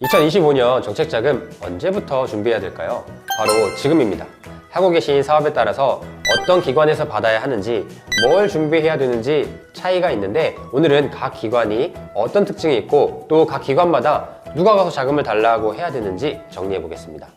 2025년 정책자금 언제부터 준비해야 될까요? 바로 지금입니다. 하고 계신 사업에 따라서 어떤 기관에서 받아야 하는지, 뭘 준비해야 되는지 차이가 있는데, 오늘은 각 기관이 어떤 특징이 있고 또 각 기관마다 누가 가서 자금을 달라고 해야 되는지 정리해 보겠습니다.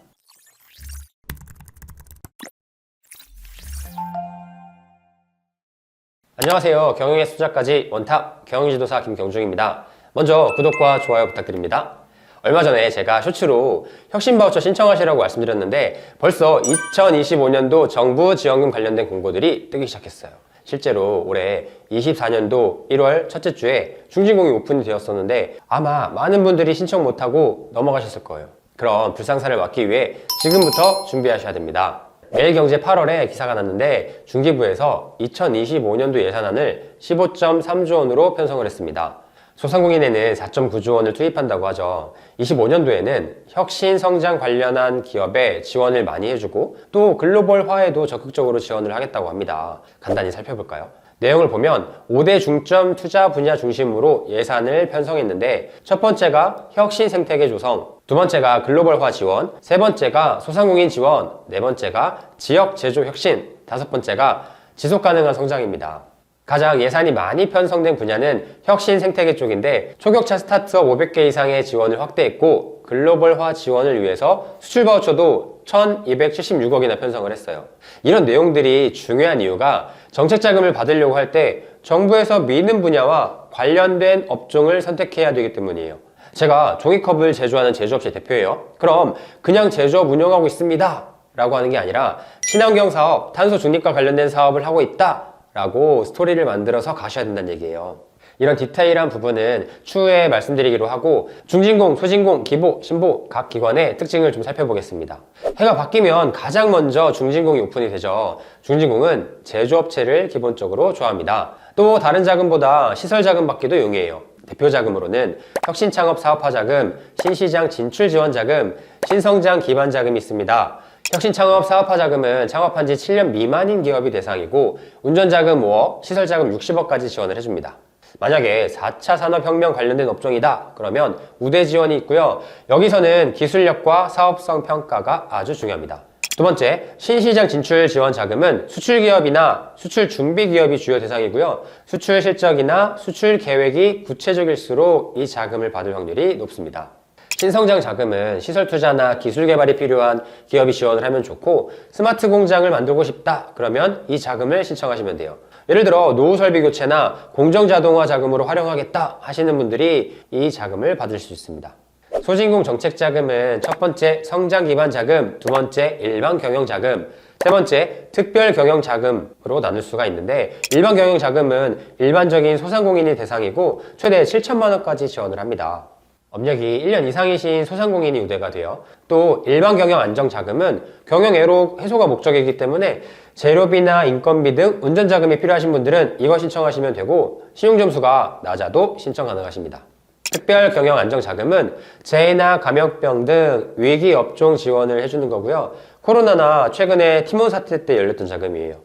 안녕하세요. 경영의 숫자까지 원탑 경영지도사 김경중입니다. 먼저 구독과 좋아요 부탁드립니다. 얼마 전에 제가 쇼츠로 혁신바우처 신청하시라고 말씀드렸는데 벌써 2025년도 정부 지원금 관련된 공고들이 뜨기 시작했어요. 실제로 올해 24년도 1월 첫째 주에 중진공이 오픈이 되었었는데 아마 많은 분들이 신청 못하고 넘어가셨을 거예요. 그럼 불상사를 막기 위해 지금부터 준비하셔야 됩니다. 매일경제 8월에 기사가 났는데 중기부에서 2025년도 예산안을 15.3조 원으로 편성을 했습니다. 소상공인에는 4.9조 원을 투입한다고 하죠. 25년도에는 혁신 성장 관련한 기업에 지원을 많이 해주고 또 글로벌화에도 적극적으로 지원을 하겠다고 합니다. 간단히 살펴볼까요? 내용을 보면 5대 중점 투자 분야 중심으로 예산을 편성했는데 첫 번째가 혁신 생태계 조성, 두 번째가 글로벌화 지원, 세 번째가 소상공인 지원, 네 번째가 지역 제조 혁신, 다섯 번째가 지속 가능한 성장입니다. 가장 예산이 많이 편성된 분야는 혁신 생태계 쪽인데 초격차 스타트업 500개 이상의 지원을 확대했고 글로벌화 지원을 위해서 수출 바우처도 1276억이나 편성을 했어요. 이런 내용들이 중요한 이유가 정책 자금을 받으려고 할 때 정부에서 미는 분야와 관련된 업종을 선택해야 되기 때문이에요. 제가 종이컵을 제조하는 제조업체 대표예요. 그럼 그냥 제조업 운영하고 있습니다 라고 하는 게 아니라 친환경 사업, 탄소 중립과 관련된 사업을 하고 있다 라고 스토리를 만들어서 가셔야 된다는 얘기예요. 이런 디테일한 부분은 추후에 말씀드리기로 하고 중진공, 소진공, 기보, 신보 각 기관의 특징을 좀 살펴보겠습니다. 해가 바뀌면 가장 먼저 중진공이 오픈이 되죠. 중진공은 제조업체를 기본적으로 좋아합니다. 또 다른 자금보다 시설 자금 받기도 용이해요. 대표 자금으로는 혁신창업 사업화 자금, 신시장 진출 지원 자금, 신성장 기반 자금이 있습니다. 혁신창업 사업화 자금은 창업한 지 7년 미만인 기업이 대상이고 운전자금 5억, 시설자금 60억까지 지원을 해줍니다. 만약에 4차 산업혁명 관련된 업종이다 그러면 우대 지원이 있고요. 여기서는 기술력과 사업성 평가가 아주 중요합니다. 두 번째, 신시장 진출 지원 자금은 수출기업이나 수출준비기업이 주요 대상이고요. 수출 실적이나 수출 계획이 구체적일수록 이 자금을 받을 확률이 높습니다. 신성장 자금은 시설 투자나 기술 개발이 필요한 기업이 지원을 하면 좋고 스마트 공장을 만들고 싶다 그러면 이 자금을 신청하시면 돼요. 예를 들어 노후 설비 교체나 공정 자동화 자금으로 활용하겠다 하시는 분들이 이 자금을 받을 수 있습니다. 소진공 정책 자금은 첫 번째 성장 기반 자금, 두 번째 일반 경영 자금, 세 번째 특별 경영 자금으로 나눌 수가 있는데 일반 경영 자금은 일반적인 소상공인이 대상이고 최대 7천만 원까지 지원을 합니다. 업력이 1년 이상이신 소상공인이 우대가 돼요. 또 일반 경영 안정 자금은 경영 해소가 목적이기 때문에 재료비나 인건비 등 운전 자금이 필요하신 분들은 이거 신청하시면 되고 신용 점수가 낮아도 신청 가능하십니다. 특별 경영 안정 자금은 재해나 감염병 등 위기 업종 지원을 해주는 거고요. 코로나나 최근에 티몬 사태 때 열렸던 자금이에요.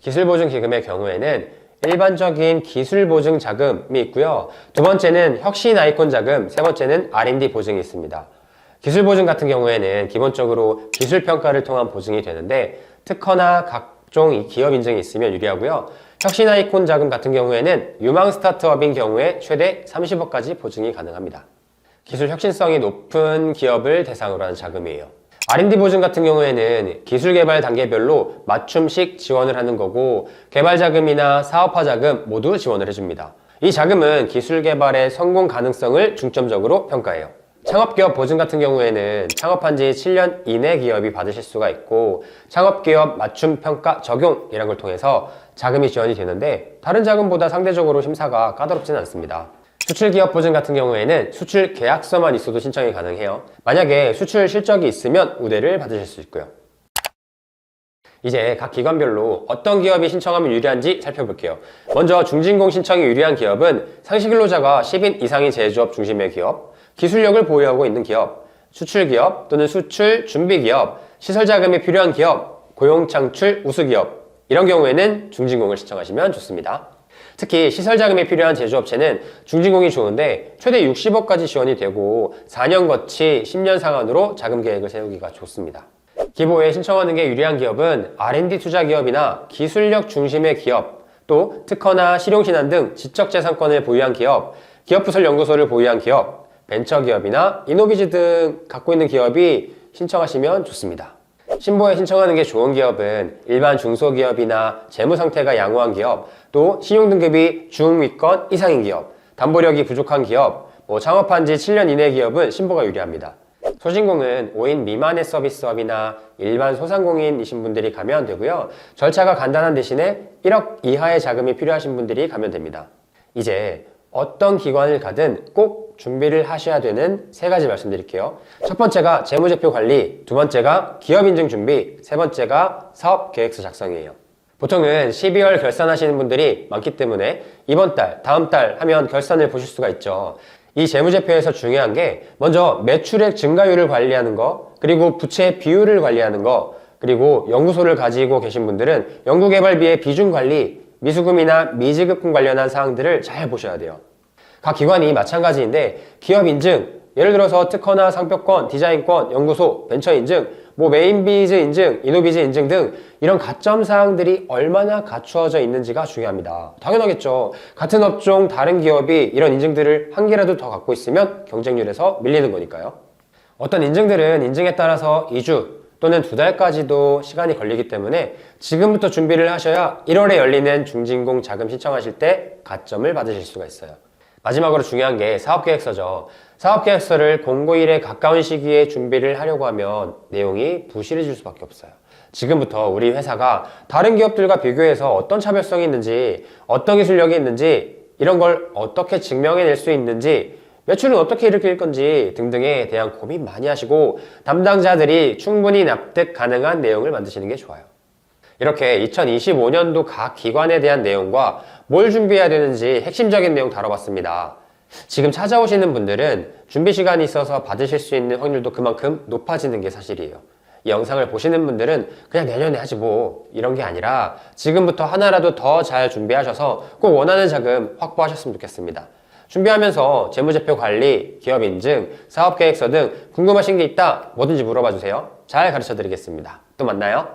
기술보증 기금의 경우에는 일반적인 기술보증 자금이 있고요. 두 번째는 혁신 아이콘 자금, 세 번째는 R&D 보증이 있습니다. 기술보증 같은 경우에는 기본적으로 기술평가를 통한 보증이 되는데 특허나 각종 기업 인증이 있으면 유리하고요. 혁신 아이콘 자금 같은 경우에는 유망 스타트업인 경우에 최대 30억까지 보증이 가능합니다. 기술 혁신성이 높은 기업을 대상으로 하는 자금이에요. R&D 보증 같은 경우에는 기술 개발 단계별로 맞춤식 지원을 하는 거고 개발 자금이나 사업화 자금 모두 지원을 해줍니다. 이 자금은 기술 개발의 성공 가능성을 중점적으로 평가해요. 창업기업 보증 같은 경우에는 창업한 지 7년 이내 기업이 받으실 수가 있고 창업기업 맞춤평가 적용이라는 걸 통해서 자금이 지원이 되는데 다른 자금보다 상대적으로 심사가 까다롭지는 않습니다. 수출기업 보증 같은 경우에는 수출 계약서만 있어도 신청이 가능해요. 만약에 수출 실적이 있으면 우대를 받으실 수 있고요. 이제 각 기관별로 어떤 기업이 신청하면 유리한지 살펴볼게요. 먼저 중진공 신청이 유리한 기업은 상시근로자가 10인 이상인 제조업 중심의 기업, 기술력을 보유하고 있는 기업, 수출기업 또는 수출 준비기업, 시설자금이 필요한 기업, 고용창출 우수기업 이런 경우에는 중진공을 신청하시면 좋습니다. 특히 시설 자금이 필요한 제조업체는 중진공이 좋은데 최대 60억까지 지원이 되고 4년 거치 10년 상한으로 자금 계획을 세우기가 좋습니다. 기부에 신청하는 게 유리한 기업은 R&D 투자 기업이나 기술력 중심의 기업, 또 특허나 실용신안 등 지적재산권을 보유한 기업, 기업부설 연구소를 보유한 기업, 벤처기업이나 이노비즈 등 갖고 있는 기업이 신청하시면 좋습니다. 신보에 신청하는 게 좋은 기업은 일반 중소기업이나 재무상태가 양호한 기업, 또 신용등급이 중위권 이상인 기업, 담보력이 부족한 기업, 창업한 지 7년 이내 기업은 신보가 유리합니다. 소신공은 5인 미만의 서비스업이나 일반 소상공인이신 분들이 가면 되고요. 절차가 간단한 대신에 1억 이하의 자금이 필요하신 분들이 가면 됩니다. 이제 어떤 기관을 가든 꼭 준비를 하셔야 되는 3가지 말씀드릴게요. 첫 번째가 재무제표 관리, 두 번째가 기업인증 준비, 세 번째가 사업계획서 작성이에요. 보통은 12월 결산하시는 분들이 많기 때문에 이번 달, 다음 달 하면 결산을 보실 수가 있죠. 이 재무제표에서 중요한 게 먼저 매출액 증가율을 관리하는 거, 그리고 부채 비율을 관리하는 거, 그리고 연구소를 가지고 계신 분들은 연구개발비의 비중 관리, 미수금이나 미지급금 관련한 사항들을 잘 보셔야 돼요. 각 기관이 마찬가지인데 기업 인증, 예를 들어서 특허나 상표권, 디자인권, 연구소, 벤처 인증, 메인비즈 인증, 이노비즈 인증 등 이런 가점 사항들이 얼마나 갖추어져 있는지가 중요합니다. 당연하겠죠. 같은 업종 다른 기업이 이런 인증들을 한 개라도 더 갖고 있으면 경쟁률에서 밀리는 거니까요. 어떤 인증들은 인증에 따라서 2주 또는 2달까지도 시간이 걸리기 때문에 지금부터 준비를 하셔야 1월에 열리는 중진공 자금 신청하실 때 가점을 받으실 수가 있어요. 마지막으로 중요한 게 사업계획서죠. 사업계획서를 공고일에 가까운 시기에 준비를 하려고 하면 내용이 부실해질 수밖에 없어요. 지금부터 우리 회사가 다른 기업들과 비교해서 어떤 차별성이 있는지, 어떤 기술력이 있는지, 이런 걸 어떻게 증명해낼 수 있는지, 매출은 어떻게 일으킬 건지 등등에 대한 고민 많이 하시고 담당자들이 충분히 납득 가능한 내용을 만드시는 게 좋아요. 이렇게 2025년도 각 기관에 대한 내용과 뭘 준비해야 되는지 핵심적인 내용 다뤄봤습니다. 지금 찾아오시는 분들은 준비 시간이 있어서 받으실 수 있는 확률도 그만큼 높아지는 게 사실이에요. 이 영상을 보시는 분들은 그냥 내년에 하지 뭐 이런 게 아니라 지금부터 하나라도 더 잘 준비하셔서 꼭 원하는 자금 확보하셨으면 좋겠습니다. 준비하면서 재무제표 관리, 기업 인증, 사업계획서 등 궁금하신 게 있다 뭐든지 물어봐 주세요. 잘 가르쳐 드리겠습니다. 또 만나요.